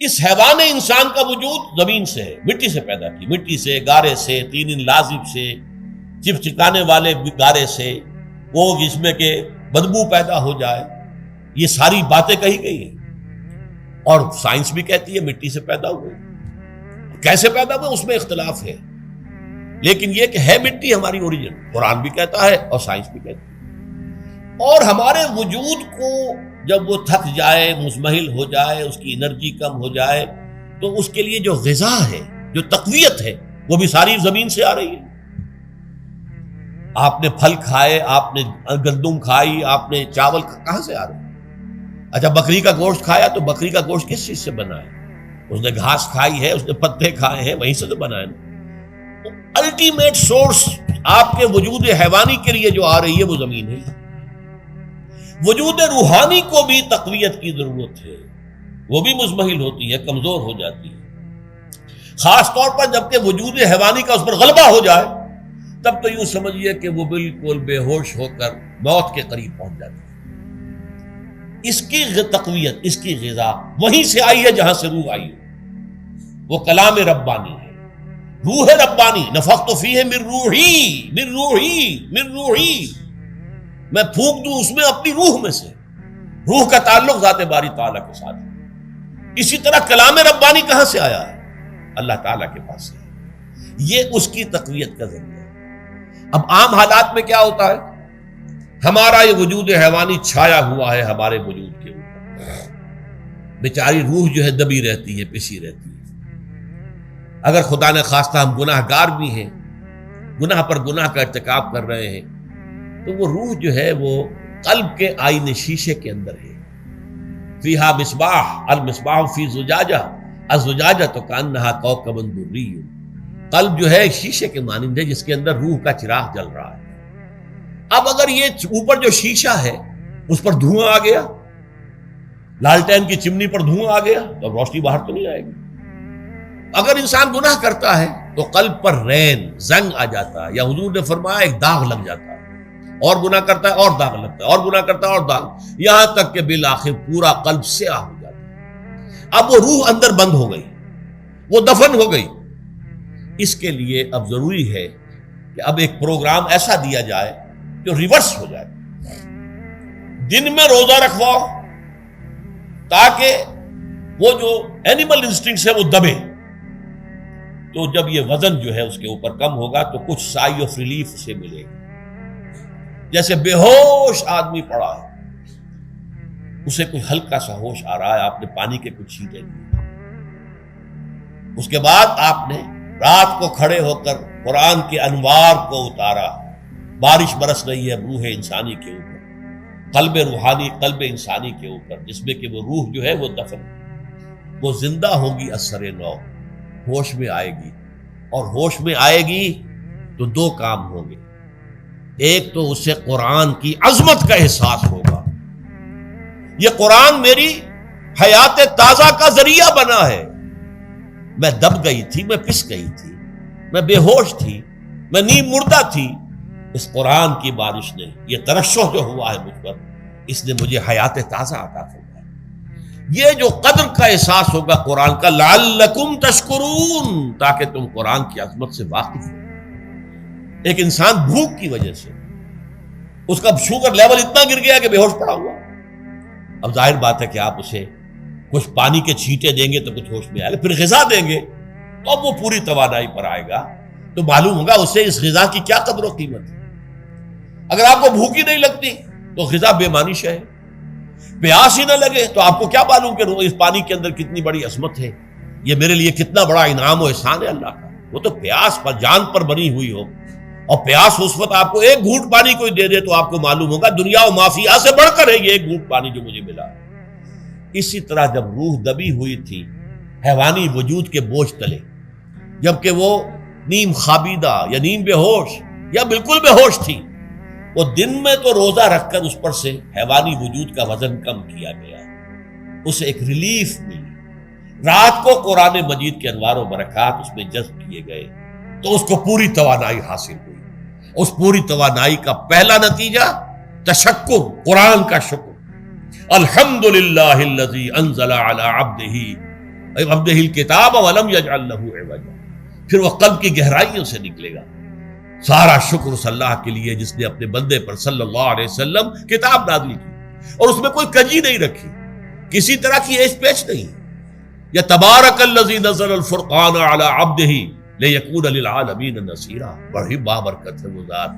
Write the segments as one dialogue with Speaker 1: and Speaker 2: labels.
Speaker 1: اس حیوان انسان کا وجود زمین سے ہے، مٹی سے پیدا کی، مٹی سے، گارے سے، تین لازب سے، چپچکانے والے گارے سے، وہ جس میں کہ بدبو پیدا ہو جائے، یہ ساری باتیں کہی گئی ہیں۔ اور سائنس بھی کہتی ہے مٹی سے پیدا ہوئے، کیسے پیدا ہوئے اس میں اختلاف ہے، لیکن یہ کہ ہے مٹی ہماری اوریجن، قرآن بھی کہتا ہے اور سائنس بھی کہتی ہے۔ اور ہمارے وجود کو جب وہ تھک جائے، مزمحل ہو جائے، اس کی انرجی کم ہو جائے، تو اس کے لیے جو غذا ہے، جو تقویت ہے، وہ بھی ساری زمین سے آ رہی ہے۔ آپ نے پھل کھائے، آپ نے گندم کھائی، آپ نے چاول کہاں سے آ رہے؟ اچھا بکری کا گوشت کھایا تو بکری کا گوشت کس چیز سے بنا ہے؟ اس نے گھاس کھائی ہے، اس نے پتے کھائے ہیں، وہیں سے تو بنا ہے نا۔ الٹیمیٹ سورس آپ کے وجود حیوانی کے لیے جو آ رہی ہے وہ زمین ہے۔ وجود روحانی کو بھی تقویت کی ضرورت ہے، وہ بھی مزمحل ہوتی ہے، کمزور ہو جاتی ہے، خاص طور پر جبکہ وجود حیوانی کا اس پر غلبہ ہو جائے، تب تو یوں سمجھیے کہ وہ بالکل بے ہوش ہو کر موت کے قریب پہنچ جاتی ہے۔ اس کی تقویت، اس کی غذا وہیں سے آئی ہے جہاں سے روح آئی ہے، وہ کلام ربانی ہے، روح ربانی۔ نفخت فیہ من روحی من روحی من روحی، میں پھونک دوں اس میں اپنی روح میں سے۔ روح کا تعلق ذات باری تعالیٰ کے ساتھ ہے۔ اسی طرح کلام ربانی کہاں سے آیا ہے؟ اللہ تعالیٰ کے پاس سے۔ یہ اس کی تقویت کا ذریعہ ہے۔ اب عام حالات میں کیا ہوتا ہے؟ ہمارا یہ وجود حیوانی چھایا ہوا ہے ہمارے وجود کے اوپر، بیچاری روح جو ہے دبی رہتی ہے، پسی رہتی ہے۔ اگر خدا نے خواستہ ہم گناہ گار بھی ہیں، گناہ پر گناہ کا ارتکاب کر رہے ہیں، تو وہ روح جو ہے وہ قلب کے آئینے شیشے کے اندر ہے۔ فیہا مصباح، المصباح فی زجاجہ، الزجاجہ تو کانہا کوکب دری۔ قلب جو ہے ایک شیشے کے مانند ہے جس کے اندر روح کا چراغ جل رہا ہے۔ اب اگر یہ اوپر جو شیشہ ہے اس پر دھواں آ گیا، لالٹین کی چمنی پر دھواں آ گیا، تو اب روشنی باہر تو نہیں آئے گی۔ اگر انسان گناہ کرتا ہے تو قلب پر رین، زنگ آ جاتا ہے، یا حضور نے فرمایا ایک داغ لگ جاتا ہے، اور گناہ کرتا ہے اور داغ لگتا ہے، اور گناہ کرتا ہے اور داغ، یہاں تک کہ بالآخر پورا قلب سیاہ ہو جاتا ہے۔ اب وہ روح اندر بند ہو گئی، وہ دفن ہو گئی۔ اس کے لیے اب ضروری ہے کہ اب ایک پروگرام ایسا دیا جائے جو ریورس ہو جائے۔ دن میں روزہ رکھواؤ تاکہ وہ جو اینیمل انسٹنکٹس ہے وہ دبے، تو جب یہ وزن جو ہے اس کے اوپر کم ہوگا تو کچھ سائی آف ریلیف اسے ملے گا۔ جیسے بے ہوش آدمی پڑا ہے، اسے کوئی ہلکا سا ہوش آ رہا ہے، آپ نے پانی کے کچھ چھینٹے لیے، اس کے بعد آپ نے رات کو کھڑے ہو کر قرآن کے انوار کو اتارا، بارش برس رہی ہے روح انسانی کے اوپر، قلب روحانی، قلب انسانی کے اوپر، جس میں کہ وہ روح جو ہے وہ دفن، وہ زندہ ہوگی اثر نو، ہوش میں آئے گی۔ اور ہوش میں آئے گی تو دو کام ہوں گے، ایک تو اسے قرآن کی عظمت کا احساس ہوگا، یہ قرآن میری حیات تازہ کا ذریعہ بنا ہے، میں دب گئی تھی، میں پس گئی تھی، میں بے ہوش تھی، میں نیم مردہ تھی، اس قرآن کی بارش نے، یہ ترشح جو ہوا ہے مجھ پر، اس نے مجھے حیات تازہ عطا فرمائی۔ یہ جو قدر کا احساس ہوگا قرآن کا، لعلکم تشکرون، تاکہ تم قرآن کی عظمت سے واقف ہو۔ ایک انسان بھوک کی وجہ سے اس کا شوگر لیول اتنا گر گیا کہ بے ہوش پڑا ہوا، اب ظاہر بات ہے کہ آپ اسے کچھ پانی کے چھینٹے دیں گے تو کچھ ہوش میں آئے گا، پھر غذا دیں گے تو اب وہ پوری توانائی پر آئے گا، تو معلوم ہوگا اسے اس غذا کی کیا قدر و قیمت ہے۔ اگر آپ کو بھوک ہی نہیں لگتی تو غذا بے معنی شے ہے، پیاس ہی نہ لگے تو آپ کو کیا معلوم کہ اس پانی کے اندر کتنی بڑی عظمت ہے، یہ میرے لیے کتنا بڑا انعام و احسان ہے اللہ کا۔ وہ تو پیاس پر، جان پر بنی ہوئی ہو، اور پیاس اس وقت آپ کو ایک گھونٹ پانی کوئی دے دے تو آپ کو معلوم ہوگا دنیا و مافیا سے بڑھ کر ہے یہ ایک گھونٹ پانی جو مجھے ملا۔ اسی طرح جب روح دبی ہوئی تھی حیوانی وجود کے بوجھ تلے، جبکہ وہ نیم خابیدہ یا نیم بے ہوش یا بالکل بے ہوش تھی، وہ دن میں تو روزہ رکھ کر اس پر سے حیوانی وجود کا وزن کم کیا گیا، اسے ایک ریلیف ملی۔ رات کو قرآن مجید کے انوار و برکات اس میں جذب کیے گئے تو اس کو پوری توانائی حاصل ہوئی۔ اس پوری توانائی کا پہلا نتیجہ تشکر، قرآن کا شکر۔ الحمدللہ الذی انزل علی عبدہ عبدہ الکتاب ولم یجعل لہ عوجا، پھر وہ قلب کی گہرائیوں سے نکلے گا۔ سارا شکر اس اللہ کے لیے جس نے اپنے بندے پر صلی اللہ علیہ وسلم کتاب نازل کی اور اس میں کوئی کجی نہیں رکھی، کسی طرح کی ایچ پیچ نہیں۔ یا تبارک الذی نزل الفرقان علی عبدہ لیکون للعالمین نصیرا، بڑی بابرکت ہے وہ ذات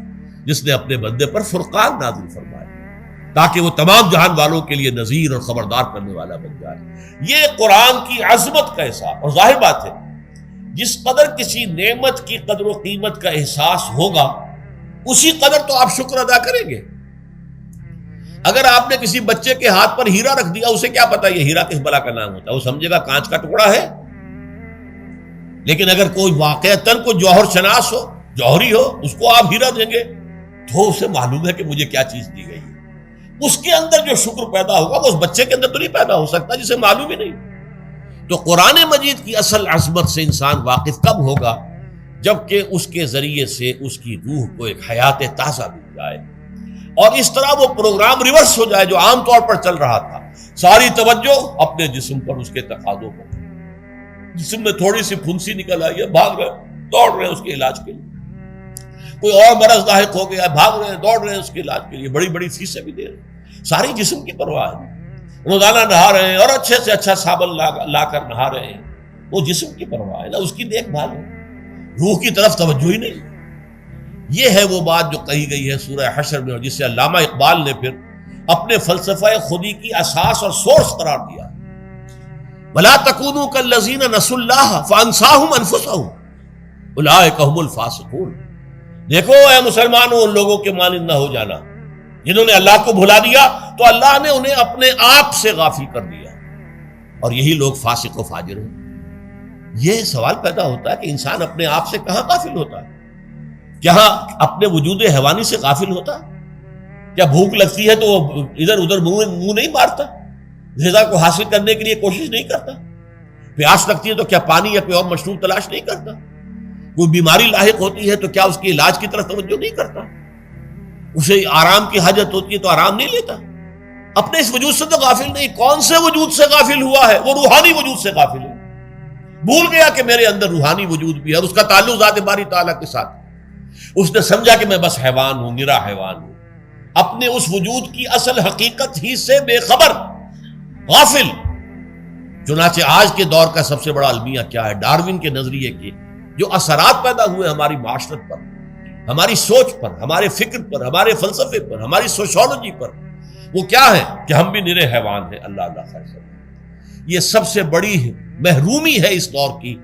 Speaker 1: جس نے اپنے بندے پر فرقان نازل فرمایا تاکہ وہ تمام جہان والوں کے لیے نذیر اور خبردار کرنے والا بن جائے۔ یہ قرآن کی عظمت کا احساس، اور ظاہر بات ہے جس قدر کسی نعمت کی قدر و قیمت کا احساس ہوگا اسی قدر تو آپ شکر ادا کریں گے۔ اگر آپ نے کسی بچے کے ہاتھ پر ہیرا رکھ دیا، اسے کیا پتا یہ ہیرا کس بلا کا نام ہوتا ہے، وہ سمجھے گا کانچ کا ٹکڑا ہے۔ لیکن اگر کوئی واقعتاً کوئی جوہر شناس ہو، جوہری ہو، اس کو آپ ہیرا دیں گے تو اسے معلوم ہے کہ مجھے کیا چیز دی گئی ہے۔ اس کے اندر جو شکر پیدا ہوگا وہ اس بچے کے اندر تو نہیں پیدا ہو سکتا جسے معلوم ہی نہیں۔ تو قرآن مجید کی اصل عظمت سے انسان واقف کب ہوگا؟ جبکہ اس کے ذریعے سے اس کی روح کو ایک حیات تازہ مل جائے اور اس طرح وہ پروگرام ریورس ہو جائے جو عام طور پر چل رہا تھا، ساری توجہ اپنے جسم پر، اس کے تقاضوں پر۔ جسم میں تھوڑی سی پھنسی نکل آئی ہے، بھاگ رہے دوڑ رہے ہیں اس کے علاج کے لیے۔ کوئی اور مرض لاحق ہو گیا، بھاگ رہے ہیں دوڑ رہے ہیں اس کے علاج کے لیے، بڑی بڑی فیسیں بھی دے رہے ہیں۔ ساری جسم کی پرواہ ہے، روزانہ نہا رہے ہیں اور اچھے سے اچھا صابن لا کر نہا رہے ہیں، وہ جسم کی پرواہ ہے نا، اس کی دیکھ بھال ہے، روح کی طرف توجہ ہی نہیں۔ یہ ہے وہ بات جو کہی گئی ہے سورہ حشر میں، اور جسے علامہ اقبال نے پھر اپنے فلسفہ خودی کی اساس اور سورس قرار دیا۔ وَلَا تَكُونُوا كَالَّذِينَ نَسُوا اللَّهَ فَأَنسَاهُمْ أَنفُسَهُمْ أُولَٰئِكَ هُمُ الْفَاسِقُونَ۔ دیکھو اے مسلمانوں، ان لوگوں کے مانند نہ ہو جانا جنہوں نے اللہ کو بھلا دیا تو اللہ نے انہیں اپنے آپ سے غافل کر دیا، اور یہی لوگ فاسق و فاجر ہیں۔ یہ سوال پیدا ہوتا ہے کہ انسان اپنے آپ سے کہاں غافل ہوتا ہے؟ کیا اپنے وجود حیوانی سے غافل ہوتا ہے؟ کیا بھوک لگتی ہے تو وہ ادھر ادھر منہ نہیں مارتا، غذا کو حاصل کرنے کے لیے کوشش نہیں کرتا؟ پیاس لگتی ہے تو کیا پانی یا کوئی اور مشروب تلاش نہیں کرتا؟ کوئی بیماری لاحق ہوتی ہے تو کیا اس کے علاج کی طرف توجہ نہیں کرتا؟ اسے آرام کی حاجت ہوتی ہے تو آرام نہیں لیتا؟ اپنے اس وجود سے تو غافل نہیں۔ کون سے وجود سے غافل ہوا ہے؟ وہ روحانی وجود سے غافل ہے۔ بھول گیا کہ میرے اندر روحانی وجود بھی ہے اور اس کا تعلق ذات باری تعالیٰ کے ساتھ۔ اس نے سمجھا کہ میں بس حیوان ہوں، نرا حیوان ہوں، اپنے اس وجود کی اصل حقیقت ہی سے بے خبر، غافل۔ چنانچہ آج کے دور کا سب سے بڑا المیہ کیا ہے؟ ڈارون کے نظریے کے جو اثرات پیدا ہوئے ہماری معاشرت پر، ہماری سوچ پر، ہمارے فکر پر، ہمارے فلسفے پر، ہماری سوشولوجی پر، وہ کیا ہے کہ ہم بھی نرے حیوان ہیں۔ اللہ اللہ خیر کرے۔ یہ سب سے بڑی محرومی ہے اس دور کی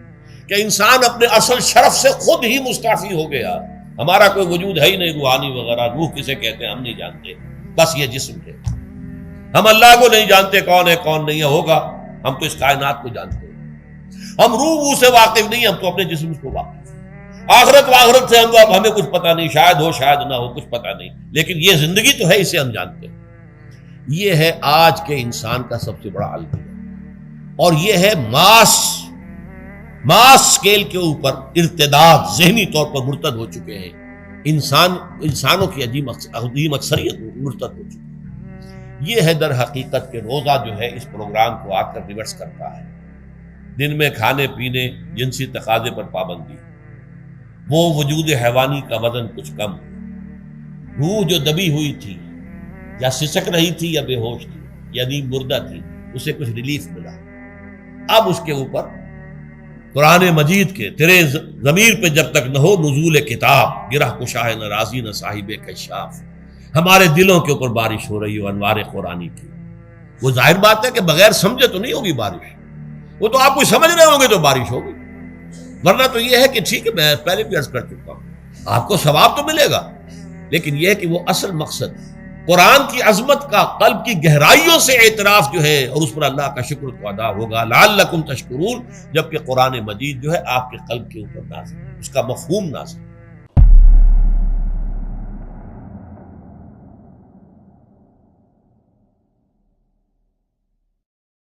Speaker 1: کہ انسان اپنے اصل شرف سے خود ہی مستعفی ہو گیا۔ ہمارا کوئی وجود ہے ہی نہیں، روحانی وغیرہ، روح کسے کہتے ہیں ہم نہیں جانتے، بس یہ جسم ہے۔ ہم اللہ کو نہیں جانتے کون ہے کون نہیں ہے، ہوگا ہم تو اس کائنات کو جانتے ہیں۔ ہم روح سے واقف نہیں، ہم تو اپنے جسم کو واقف۔ آخرت سے ہمیں کچھ پتہ نہیں، شاید ہو شاید نہ ہو، کچھ پتہ نہیں، لیکن یہ زندگی تو ہے، اسے ہم جانتے ہیں۔ یہ ہے آج کے انسان کا سب سے بڑا المیہ، اور یہ ہے ماس سکیل کے اوپر ارتداد، ذہنی طور پر مرتد ہو چکے ہیں انسانوں کی عظیم اکثریت مرتد ہو چکی ہے۔ یہ ہے در حقیقت کہ روزہ جو ہے اس پروگرام کو آ کر ریورس کرتا ہے۔ دن میں کھانے پینے، جنسی تقاضے پر پابندی، وہ وجود حیوانی کا وزن کچھ کم، روح جو دبی ہوئی تھی یا سسک رہی تھی یا بے ہوش تھی یا نیند مردہ تھی، اسے کچھ ریلیف ملا۔ اب اس کے اوپر قرآن مجید کے تیرے ضمیر پہ جب تک نہ ہو نزول کتاب، گرہ کشاہ نہ رازی نہ صاحب کشاف، ہمارے دلوں کے اوپر بارش ہو رہی ہو انوار قرآنی کی۔ وہ ظاہر بات ہے کہ بغیر سمجھے تو نہیں ہوگی بارش، وہ تو آپ کوئی سمجھ رہے ہوں گے تو بارش ہوگی، ورنہ تو یہ ہے کہ ٹھیک ہے میں پہلے بھی عرض کر چکا ہوں آپ کو ثواب تو ملے گا، لیکن یہ ہے کہ وہ اصل مقصد قرآن کی عظمت کا قلب کی گہرائیوں سے اعتراف جو ہے، اور اس پر اللہ کا شکر تو ادا ہوگا، لعلکم تشکرون، جبکہ قرآن مجید جو ہے آپ کے قلب کے اوپر نازل، اس کا مفہوم نازل۔